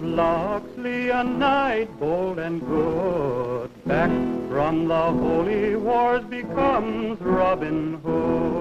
of Loxley, a knight bold and good, back from the holy wars becomes Robin Hood.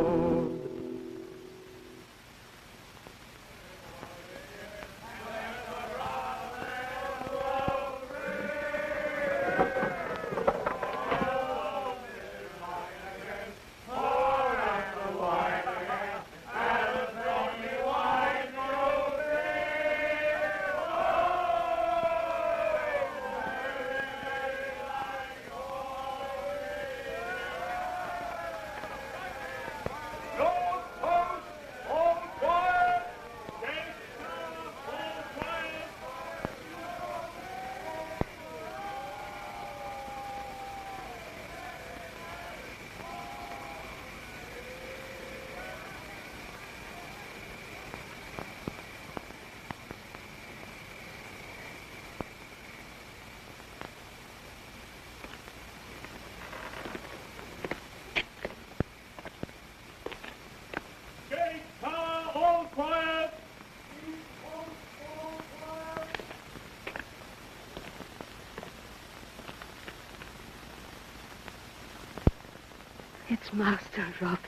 It's Master Robin.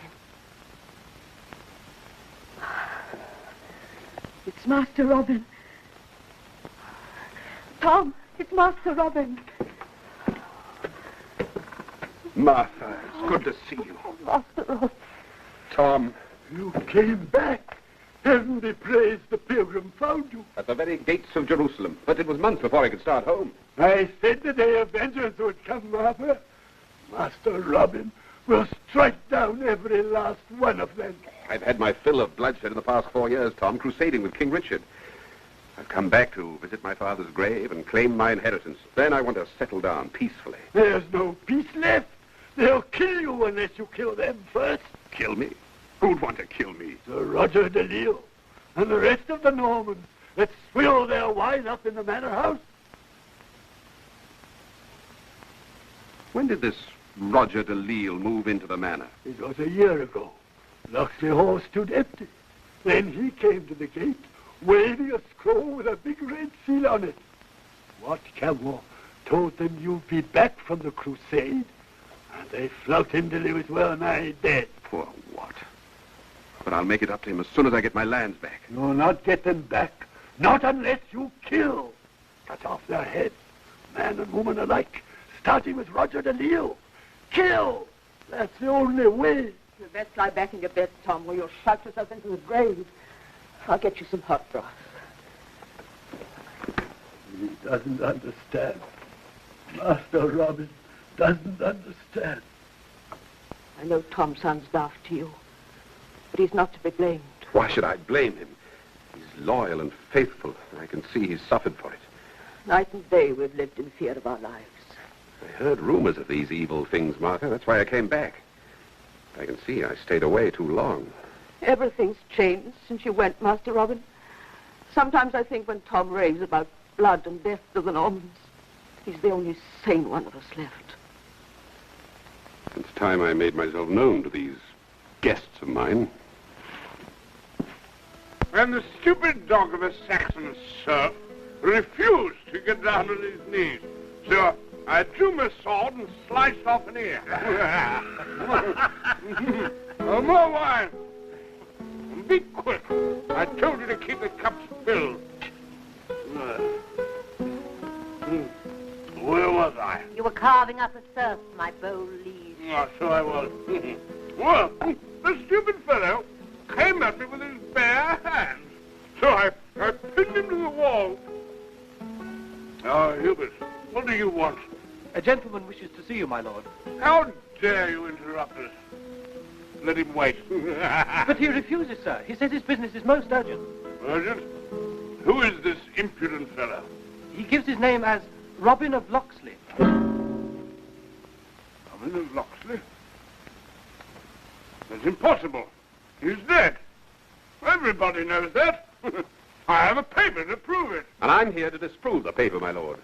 It's Master Robin. Tom, it's Master Robin. Martha, it's good to see you. Oh, Master Robin. Tom. You came back. Heaven be praised, the pilgrim found you. At the very gates of Jerusalem. But it was months before I could start home. I said the day of vengeance would come, Martha. Master Robin will strike down every last one of them. I've had my fill of bloodshed in the past 4 years, Tom, crusading with King Richard. I've come back to visit my father's grave and claim my inheritance. Then I want to settle down peacefully. There's no peace left. They'll kill you unless you kill them first. Kill me? Who'd want to kill me? Sir Roger de Lisle and the rest of the Normans that swill their wine up in the manor house. When did this Roger de Lisle move into the manor? It was a year ago. Loxley Hall stood empty. Then he came to the gate, waving a scroll with a big red seal on it. Wat Cameron told them you'd be back from the crusade, and they flogged him till he was well nigh dead. Poor Wat. But I'll make it up to him as soon as I get my lands back. You'll not get them back. Not unless you kill. Cut off their heads, man and woman alike, starting with Roger de Lisle. Kill! That's the only way. You'd best lie back in your bed, Tom, or you'll shout yourself into the grave. I'll get you some hot broth. He doesn't understand. Master Robin doesn't understand. I know Tom sounds daft to you, but he's not to be blamed. Why should I blame him? He's loyal and faithful. I can see he's suffered for it. Night and day we've lived in fear of our lives. I heard rumors of these evil things, Martha. That's why I came back. I can see I stayed away too long. Everything's changed since you went, Master Robin. Sometimes I think when Tom raves about blood and death to the Normans, he's the only sane one of us left. It's time I made myself known to these guests of mine. And the stupid dog of a Saxon serf refused to get down on his knees. So I drew my sword and sliced off an ear. More wine. Be quick. I told you to keep the cups filled. Where was I? You were carving up a serf, my bold liege. Oh, so I was. Well, the stupid fellow came at me with his bare hands. So I pinned him to the wall. Oh, Hubert, what do you want? A gentleman wishes to see you, my lord. How dare you interrupt us? Let him wait. But he refuses, sir. He says his business is most urgent. Urgent? Who is this impudent fellow? He gives his name as Robin of Loxley. Robin of Loxley? That's impossible. He's dead. Everybody knows that. I have a paper to prove it. And I'm here to disprove the paper, my lord.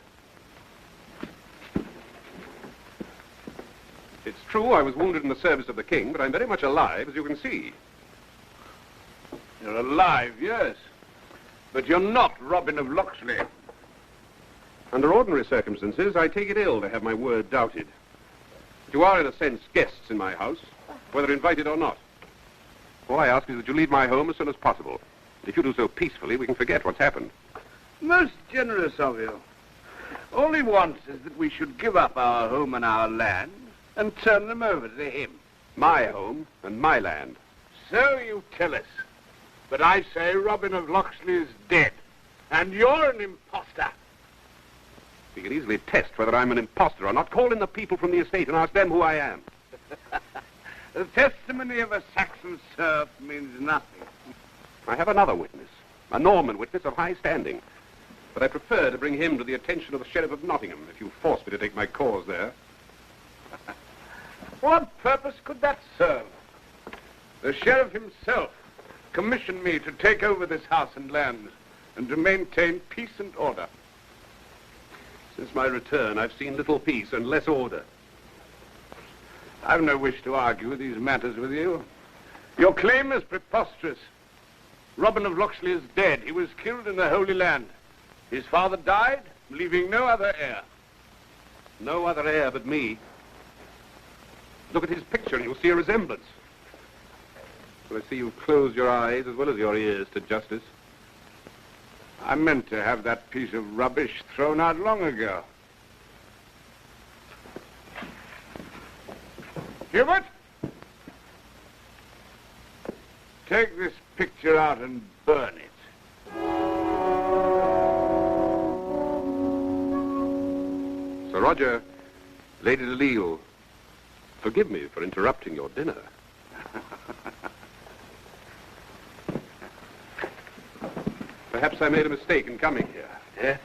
It's true I was wounded in the service of the king, but I'm very much alive, as you can see. You're alive, yes. But you're not Robin of Loxley. Under ordinary circumstances, I take it ill to have my word doubted. But you are, in a sense, guests in my house, whether invited or not. All I ask is that you leave my home as soon as possible. If you do so peacefully, we can forget what's happened. Most generous of you. All he wants is that we should give up our home and our land and turn them over to him. My home and my land. So you tell us. But I say Robin of Loxley is dead, and you're an imposter. We can easily test whether I'm an impostor or not. Call in the people from the estate and ask them who I am. The testimony of a Saxon serf means nothing. I have another witness, a Norman witness of high standing. But I prefer to bring him to the attention of the Sheriff of Nottingham, if you force me to take my cause there. What purpose could that serve? The sheriff himself commissioned me to take over this house and land and to maintain peace and order. Since my return, I've seen little peace and less order. I've no wish to argue these matters with you. Your claim is preposterous. Robin of Loxley is dead. He was killed in the Holy Land. His father died, leaving no other heir. No other heir but me. Look at his picture and you'll see a resemblance. Well, I see you've closed your eyes as well as your ears to justice. I meant to have that piece of rubbish thrown out long ago. Hubert? Take this picture out and burn it. Sir Roger, Lady de Lisle, forgive me for interrupting your dinner. Perhaps I made a mistake in coming here. Yes.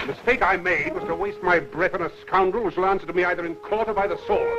The mistake I made was to waste my breath on a scoundrel who shall answer to me either in court or by the sword.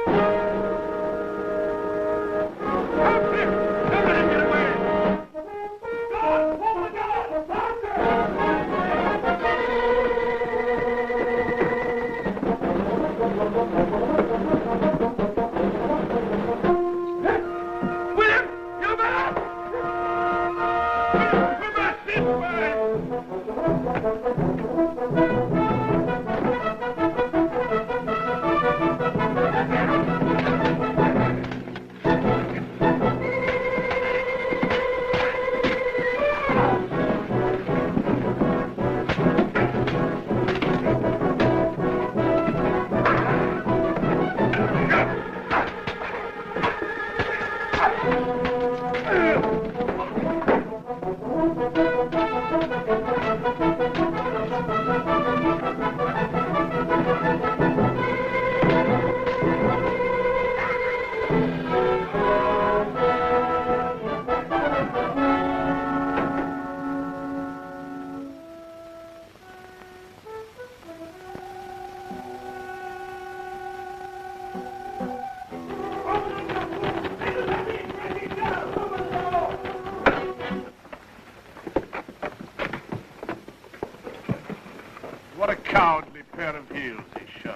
What a cowardly pair of heels he's shown.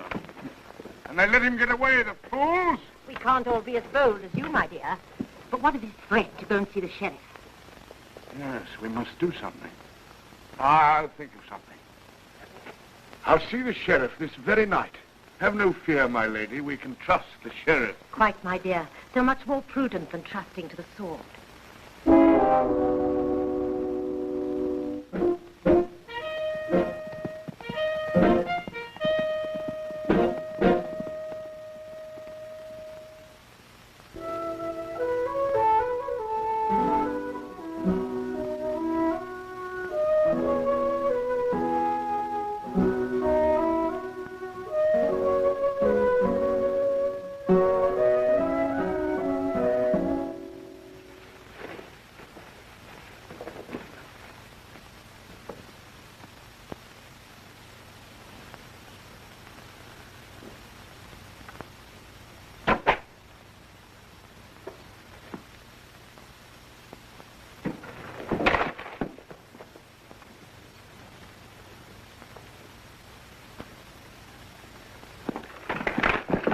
And they let him get away, the fools! We can't all be as bold as you, my dear. But what of his threat to go and see the sheriff? Yes, we must do something. I'll think of something. I'll see the sheriff this very night. Have no fear, my lady. We can trust the sheriff. Quite, my dear. So much more prudent than trusting to the sword.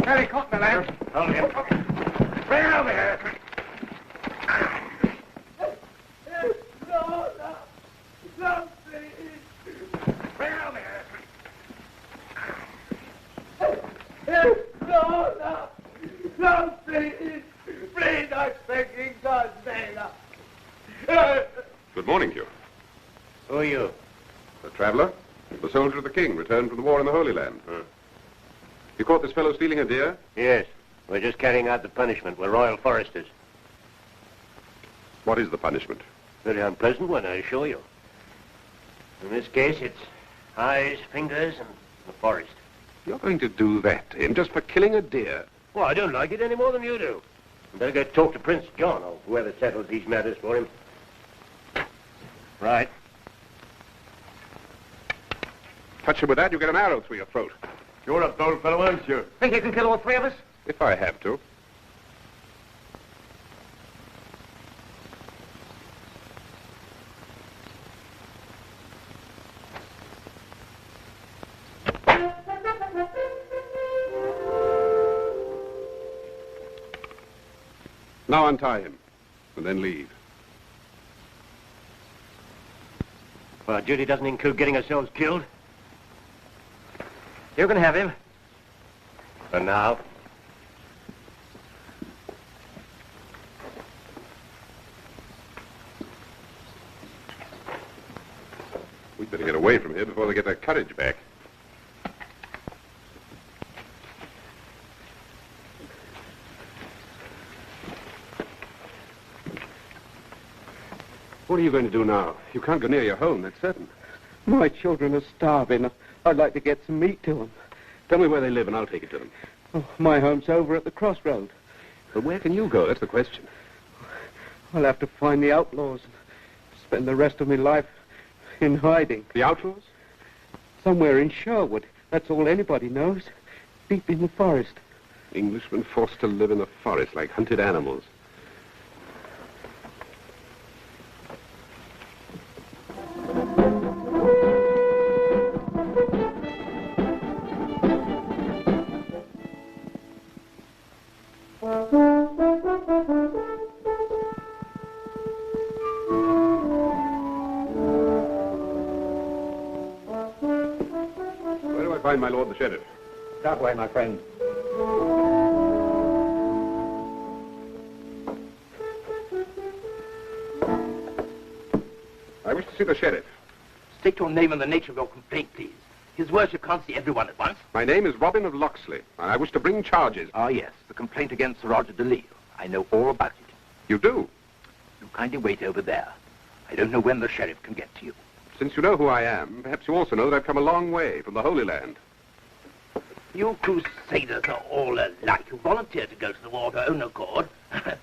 Harry, caught me, lad. Hold him. Bring it over here. Good morning to you. Who are you? A traveler. The soldier of the king, returned from the war in the Holy Land. You caught this fellow stealing a deer? Yes. We're just carrying out the punishment. We're royal foresters. What is the punishment? Very unpleasant one, I assure you. In this case, it's eyes, fingers, and the forest. You're going to do that to him just for killing a deer? Well, I don't like it any more than you do. You better go talk to Prince John, or whoever settles these matters for him. Right. Touch him with that, you get an arrow through your throat. You're a bold fellow, aren't you? Think you can kill all three of us? If I have to. Now untie him, and then leave. Well, duty doesn't include getting ourselves killed. You can have him. For now. We'd better get away from here before they get their courage back. What are you going to do now? You can't go near your home, that's certain. My children are starving. I'd like to get some meat to them. Tell me where they live and I'll take it to them. Oh, my home's over at the crossroad. But where can you go? That's the question. I'll have to find the outlaws and spend the rest of my life in hiding. The outlaws? Somewhere in Sherwood. That's all anybody knows. Deep in the forest. Englishmen forced to live in the forest like hunted animals. Find my lord the sheriff. That way, my friend. I wish to see the sheriff. State your name and the nature of your complaint, please. His worship can't see everyone at once. My name is Robin of Loxley, and I wish to bring charges. Ah, yes, the complaint against Sir Roger de Lisle. I know all about it. You do? You kindly wait over there. I don't know when the sheriff can get to you. Since you know who I am, perhaps you also know that I've come a long way from the Holy Land. You crusaders are all alike. You volunteer to go to the war of your own accord.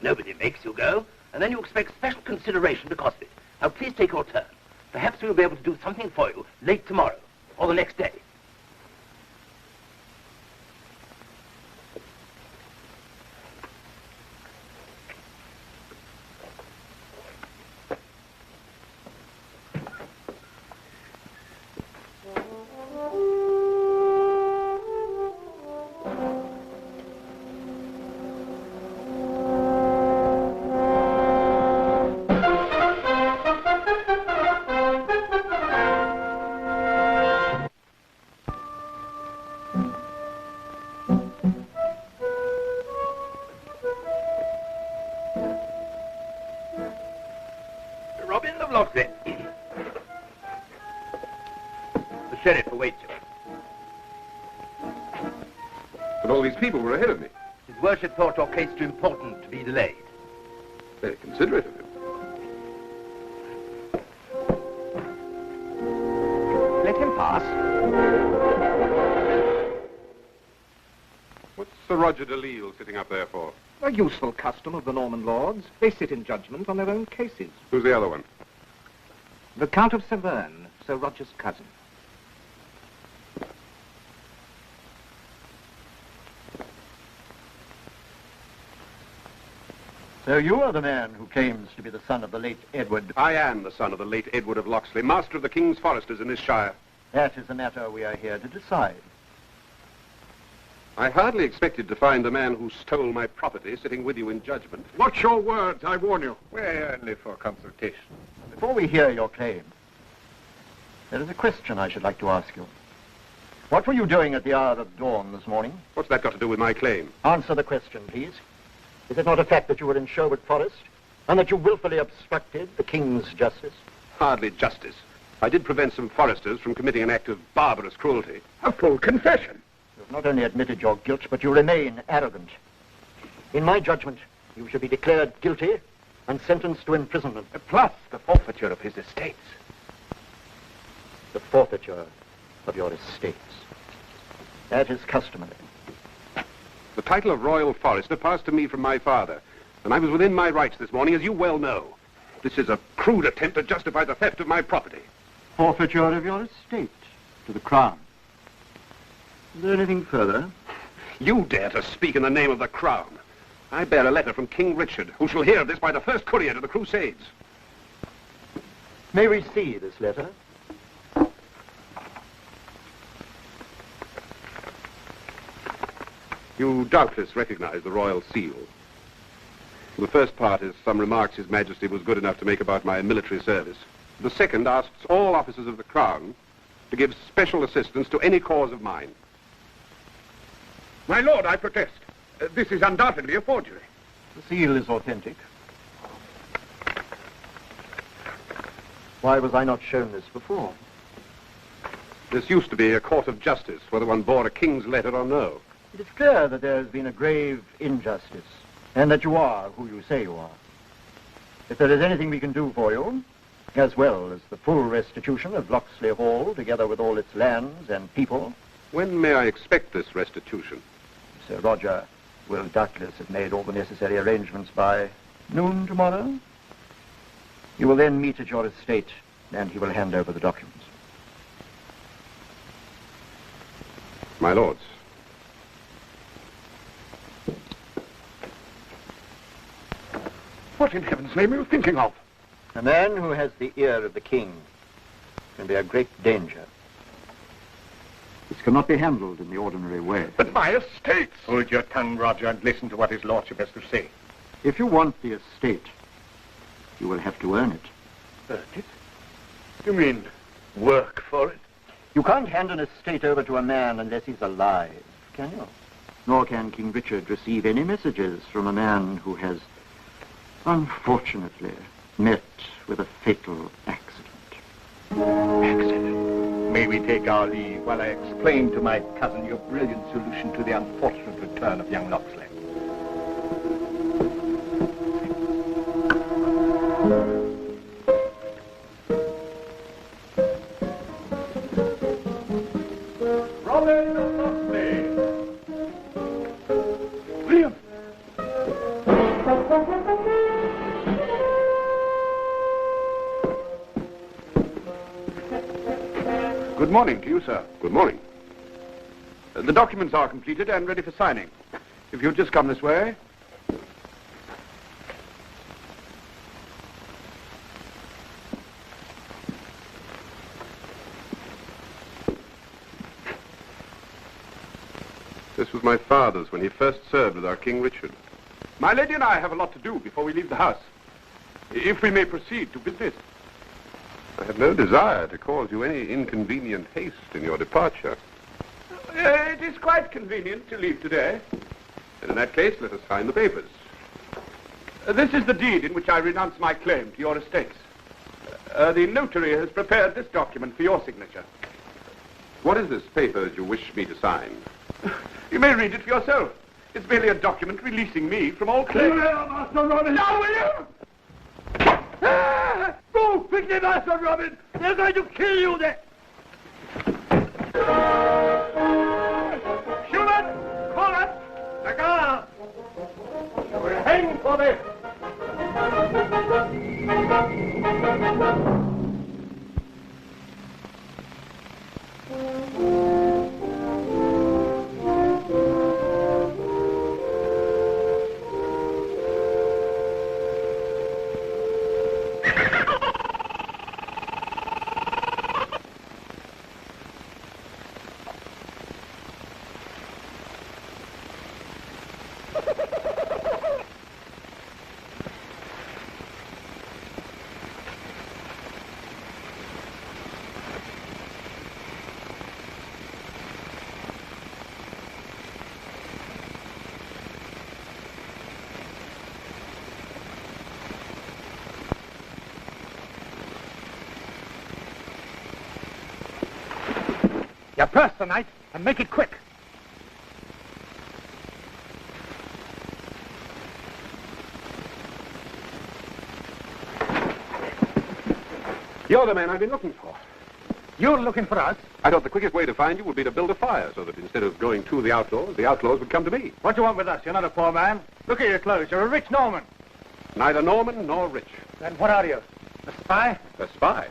Nobody makes you go. And then you expect special consideration because of it. Now, please take your turn. Perhaps we'll be able to do something for you late tomorrow or the next day. Robin of Loxley. The sheriff awaits you. But all these people were ahead of me. His worship thought your case too important to be delayed. Very considerate of him. Let him pass. What's Sir Roger de Lisle sitting up there for? A useful custom of the Norman lords. They sit in judgment on their own cases. Who's the other one? The Count of Severn, Sir Roger's cousin. So you are the man who claims to be the son of the late Edward. I am the son of the late Edward of Loxley, master of the king's foresters in this shire. That is the matter we are here to decide. I hardly expected to find the man who stole my property sitting with you in judgment. Watch your words, I warn you. We're here only for consultation. Before we hear your claim, there is a question I should like to ask you. What were you doing at the hour of dawn this morning? What's that got to do with my claim? Answer the question, please. Is it not a fact that you were in Sherwood Forest? and that you willfully obstructed the king's justice? Hardly justice. I did prevent some foresters from committing an act of barbarous cruelty. A full confession. You've not only admitted your guilt, but you remain arrogant. In my judgment, you should be declared guilty and sentenced to imprisonment. Plus the forfeiture of his estates. The forfeiture of your estates. That is customary. The title of Royal Forester passed to me from my father, and I was within my rights this morning, as you well know. This is a crude attempt to justify the theft of my property. Forfeiture of your estate to the Crown. Is there anything further? You dare to speak in the name of the Crown. I bear a letter from King Richard, who shall hear of this by the first courier to the Crusades. May we see this letter? You doubtless recognize the royal seal. The first part is some remarks His Majesty was good enough to make about my military service. The second asks all officers of the Crown to give special assistance to any cause of mine. My lord, I protest. This is undoubtedly a forgery. The seal is authentic. Why was I not shown this before? This used to be a court of justice, whether one bore a king's letter or no. It is clear that there has been a grave injustice, and that you are who you say you are. If there is anything we can do for you, as well as the full restitution of Loxley Hall, together with all its lands and people... When may I expect this restitution? Sir Roger will doubtless have made all the necessary arrangements by noon tomorrow. You will then meet at your estate, and he will hand over the documents. My lords. What in heaven's name are you thinking of? A man who has the ear of the king can be a great danger. This cannot be handled in the ordinary way. But my estates! Hold your tongue, Roger, and listen to what his lordship has to say. If you want the estate, you will have to earn it. Earn it? You mean work for it? You can't hand an estate over to a man unless he's alive, can you? Nor can King Richard receive any messages from a man who has, unfortunately, met with a fatal accident. Accident? May we take our leave while I explain to my cousin your brilliant solution to the unfortunate return of young Loxley? Robin of Loxley! William! Good morning to you, sir. Good morning. The documents are completed and ready for signing. If you'll just come this way. This was my father's when he first served with our King Richard. My lady and I have a lot to do before we leave the house. If we may proceed to business. I have no desire to cause you any inconvenient haste in your departure. It is quite convenient to leave today. And in that case, let us sign the papers. This is the deed in which I renounce my claim to your estates. The notary has prepared this document for your signature. What is this paper that you wish me to sign? You may read it for yourself. It's merely a document releasing me from all claim. Master Robin! Now, will you? Move quickly, Master Robin! They're going to kill you there! Schumann! Call up! The guard! You will hang for this! Your purse tonight, and make it quick. You're the man I've been looking for. You're looking for us? I thought the quickest way to find you would be to build a fire so that instead of going to the outlaws would come to me. What do you want with us? You're not a poor man. Look at your clothes. You're a rich Norman. Neither Norman nor rich. Then what are you? A spy? A spy?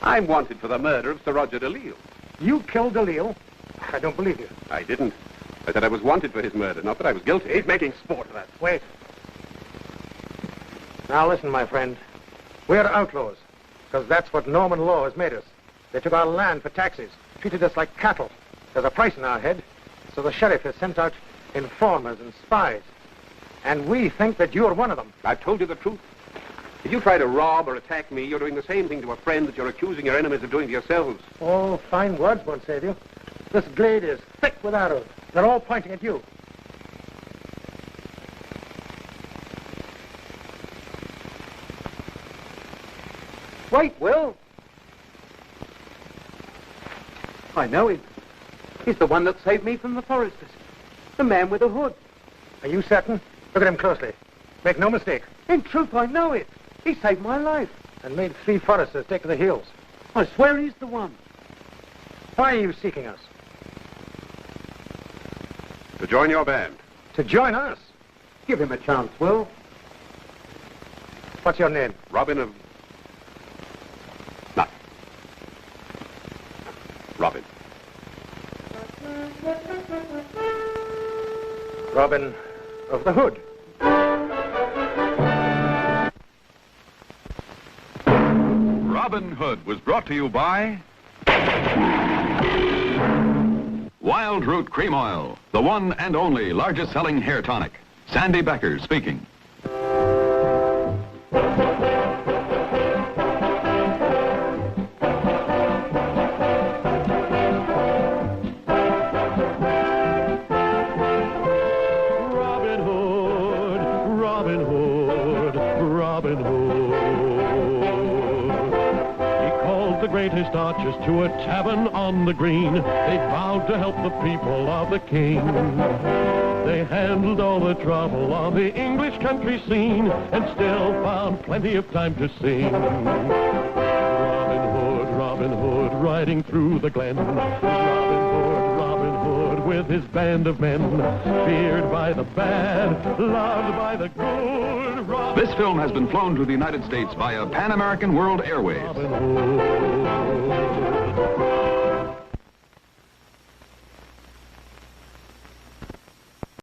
I'm wanted for the murder of Sir Roger de Lisle. You killed de Lisle? I don't believe you. I didn't. I said I was wanted for his murder, not that I was guilty. He's making sport of us. Wait. Now listen, my friend. We're outlaws, because that's what Norman law has made us. They took our land for taxes, treated us like cattle. There's a price in our head, so the sheriff has sent out informers and spies. And we think that you're one of them. I've told you the truth. If you try to rob or attack me, you're doing the same thing to a friend that you're accusing your enemies of doing to yourselves. Oh, fine words won't save you. This glade is thick with arrows. They're all pointing at you. Wait, Will. I know him. He's the one that saved me from the foresters. The man with the hood. Are you certain? Look at him closely. Make no mistake. In truth, I know it. He saved my life. And made 3 foresters take to the hills. I swear he's the one. Why are you seeking us? To join your band. To join us? Give him a chance, Will. What's your name? Robin of... Not. Robin. Robin of the Hood. Robin Hood was brought to you by Wild Root Cream Oil, the one and only largest selling hair tonic. Sandy Becker speaking. Greatest archers to a tavern on the green. They vowed to help the people of the king. They handled all the trouble on the English country scene and still found plenty of time to sing. Robin Hood, riding through the glen. Robin Hood, with his band of men. Feared by the bad, loved by the good. This film has been flown to the United States via Pan American World Airways.